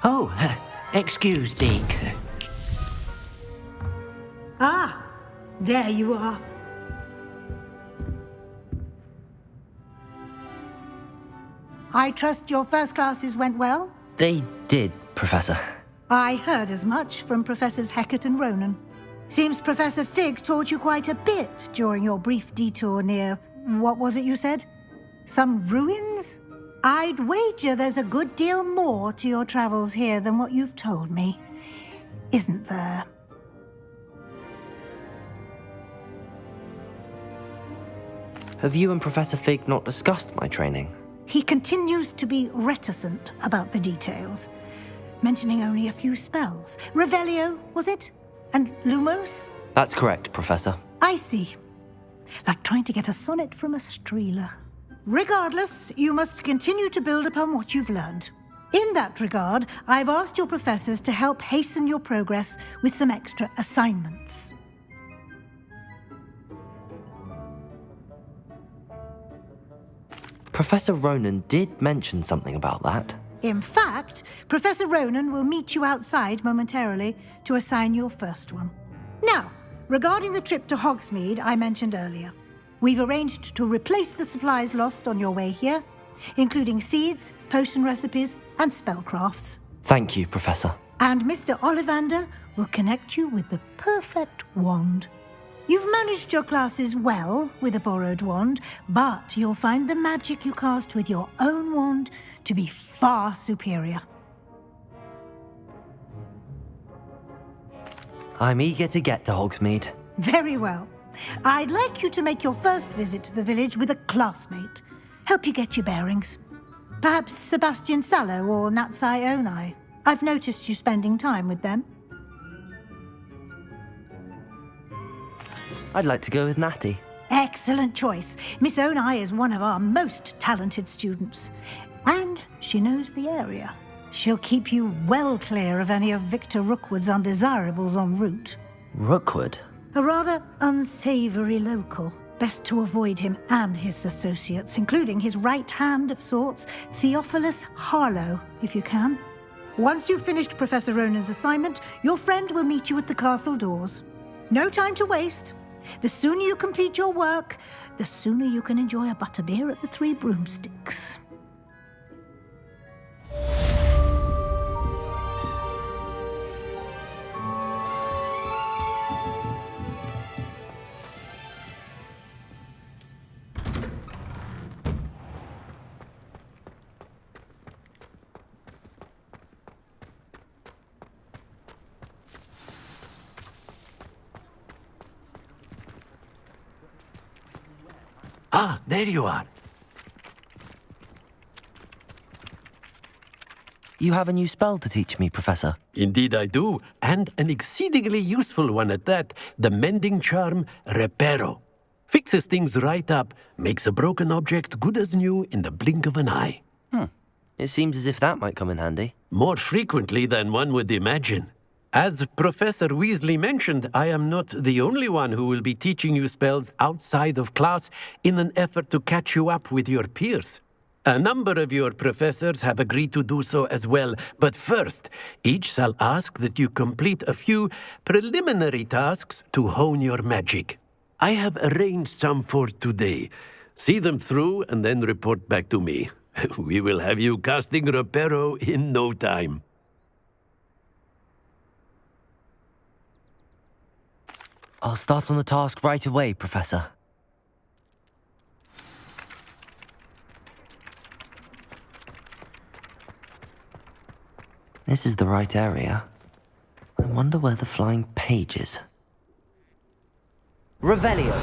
Oh, excuse, Deke. Ah, there you are. I trust your first classes went well? They did, Professor. I heard as much from Professors Hecat and Ronan. Seems Professor Fig taught you quite a bit during your brief detour near... what was it you said? Some ruins? I'd wager there's a good deal more to your travels here than what you've told me. Isn't there? Have you and Professor Fig not discussed my training? He continues to be reticent about the details, mentioning only a few spells. Revelio, was it? And Lumos? That's correct, Professor. I see. Like trying to get a sonnet from a streeler. Regardless, you must continue to build upon what you've learned. In that regard, I've asked your professors to help hasten your progress with some extra assignments. Professor Ronan did mention something about that. In fact, Professor Ronan will meet you outside momentarily to assign your first one. Now, regarding the trip to Hogsmeade I mentioned earlier, we've arranged to replace the supplies lost on your way here, including seeds, potion recipes, and spellcrafts. Thank you, Professor. And Mr. Ollivander will connect you with the perfect wand. You've managed your classes well with a borrowed wand, but you'll find the magic you cast with your own wand to be far superior. I'm eager to get to Hogsmeade. Very well. I'd like you to make your first visit to the village with a classmate. Help you get your bearings. Perhaps Sebastian Sallow or Natsai Onai. I've noticed you spending time with them. I'd like to go with Natty. Excellent choice. Miss Onai is one of our most talented students. And she knows the area. She'll keep you well clear of any of Victor Rookwood's undesirables en route. Rookwood? A rather unsavory local. Best to avoid him and his associates, including his right hand of sorts, Theophilus Harlow, if you can. Once you've finished Professor Ronan's assignment, your friend will meet you at the castle doors. No time to waste. The sooner you complete your work, the sooner you can enjoy a butterbeer at the Three Broomsticks. Ah, there you are. You have a new spell to teach me, Professor. Indeed I do, and an exceedingly useful one at that, the mending charm Reparo. Fixes things right up, makes a broken object good as new in the blink of an eye. It seems as if that might come in handy. More frequently than one would imagine. As Professor Weasley mentioned, I am not the only one who will be teaching you spells outside of class in an effort to catch you up with your peers. A number of your professors have agreed to do so as well, but first, each shall ask that you complete a few preliminary tasks to hone your magic. I have arranged some for today. See them through and then report back to me. We will have you casting Reparo in no time. I'll start on the task right away, Professor. This is the right area. I wonder where the flying page is. Revelio!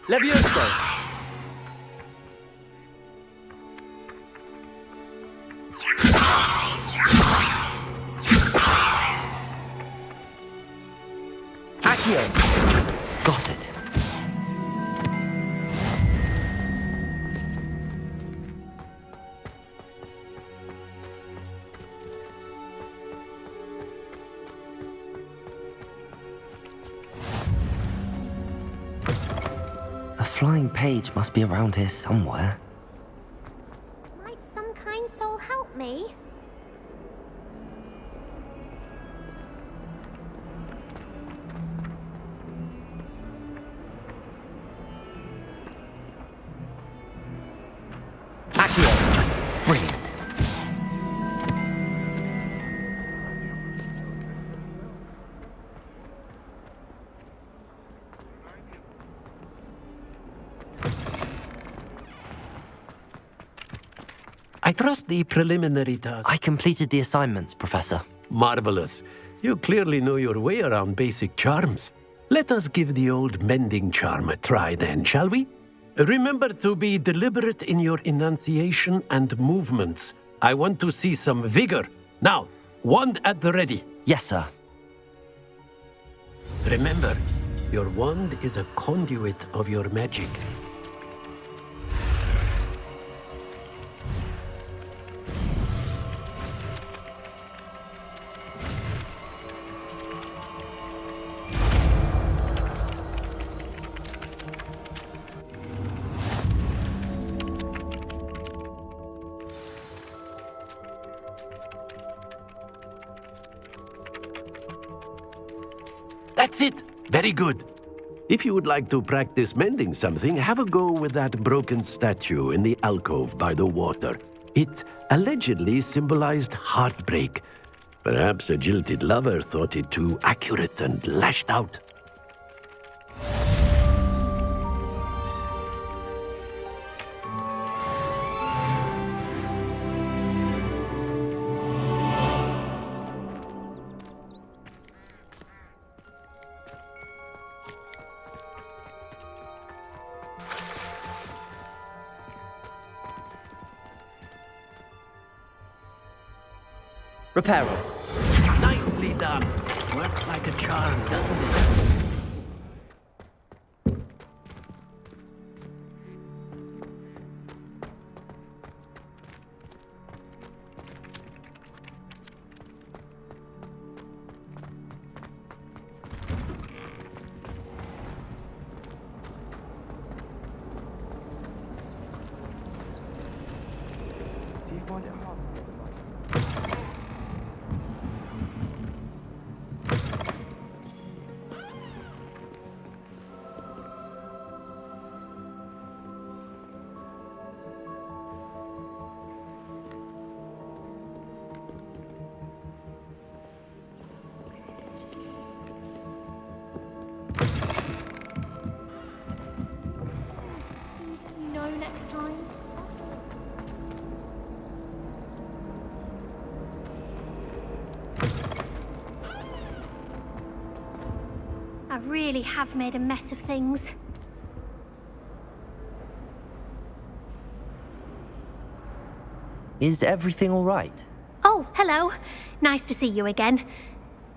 Levioso! Accio! Got it. flying page must be around here somewhere. Might some kind soul help me? Accio! Brilliant. I trust the preliminary task. I completed the assignments, Professor. Marvelous. You clearly know your way around basic charms. Let us give the old mending charm a try then, shall we? Remember to be deliberate in your enunciation and movements. I want to see some vigor. Now, wand at the ready. Yes, sir. Remember, your wand is a conduit of your magic. That's it! Very good. If you would like to practice mending something, have a go with that broken statue in the alcove by the water. It allegedly symbolized heartbreak. Perhaps a jilted lover thought it too accurate and lashed out. Reparo. Nicely done. Works like a charm, doesn't it? No, next time. I really have made a mess of things. Is everything all right? Oh, hello. Nice to see you again.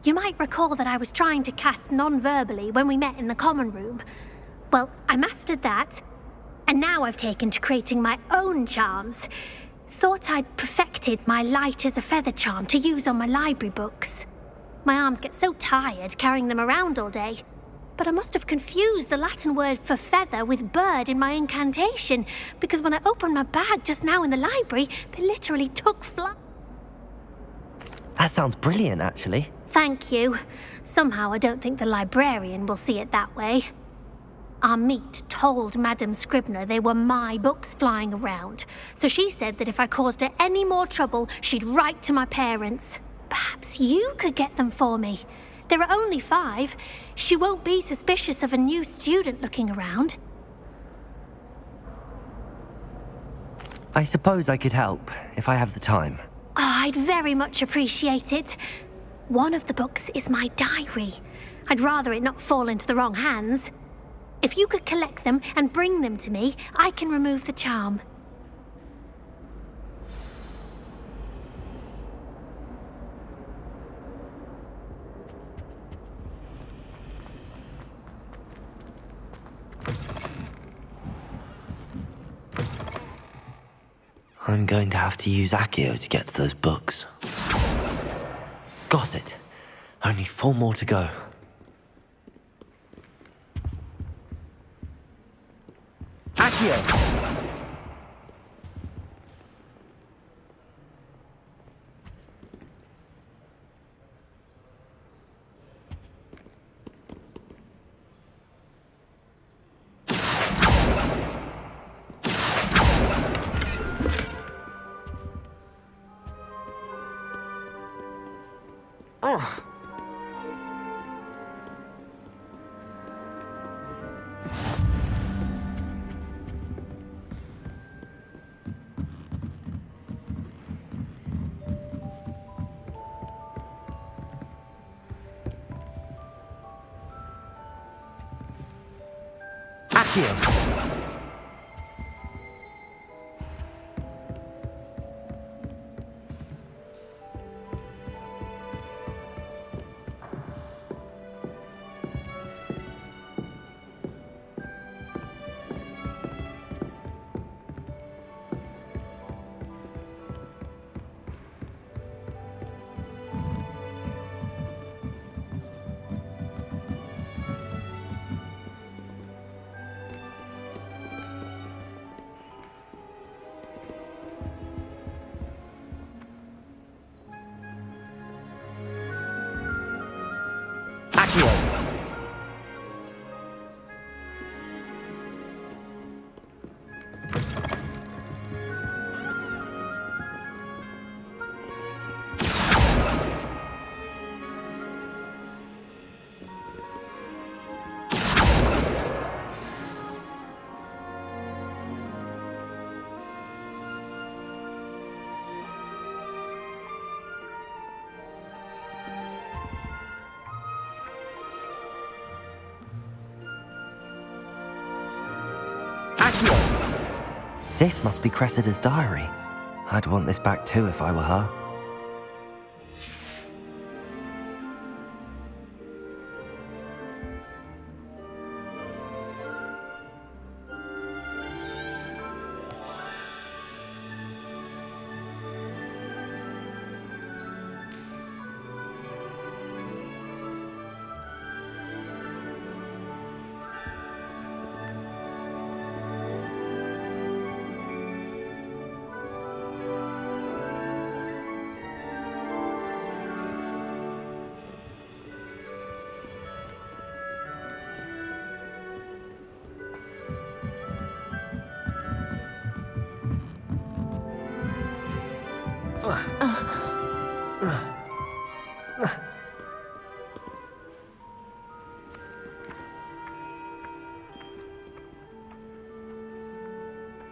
You might recall that I was trying to cast non-verbally when we met in the common room. Well, I mastered that, and now I've taken to creating my own charms. Thought I'd perfected my light as a feather charm to use on my library books. My arms get so tired carrying them around all day. But I must have confused the Latin word for feather with bird in my incantation, because when I opened my bag just now in the library, they literally took flight. That sounds brilliant, actually. Thank you. Somehow I don't think the librarian will see it that way. Our meet told Madame Scribner they were my books flying around, so she said that if I caused her any more trouble, she'd write to my parents. Perhaps you could get them for me. There are only 5. She won't be suspicious of a new student looking around. I suppose I could help, if I have the time. Oh, I'd very much appreciate it. One of the books is my diary. I'd rather it not fall into the wrong hands. If you could collect them and bring them to me, I can remove the charm. I'm going to have to use Accio to get to those books. Got it. Only 4 more to go. Accio! Accio! Accio! This must be Cressida's diary. I'd want this back too if I were her.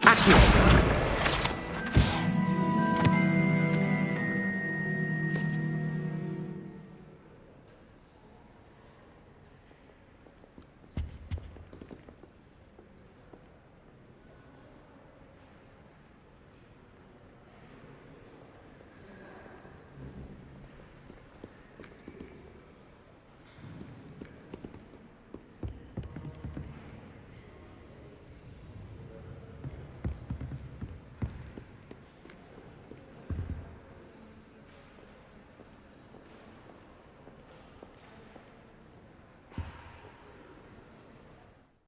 Accio!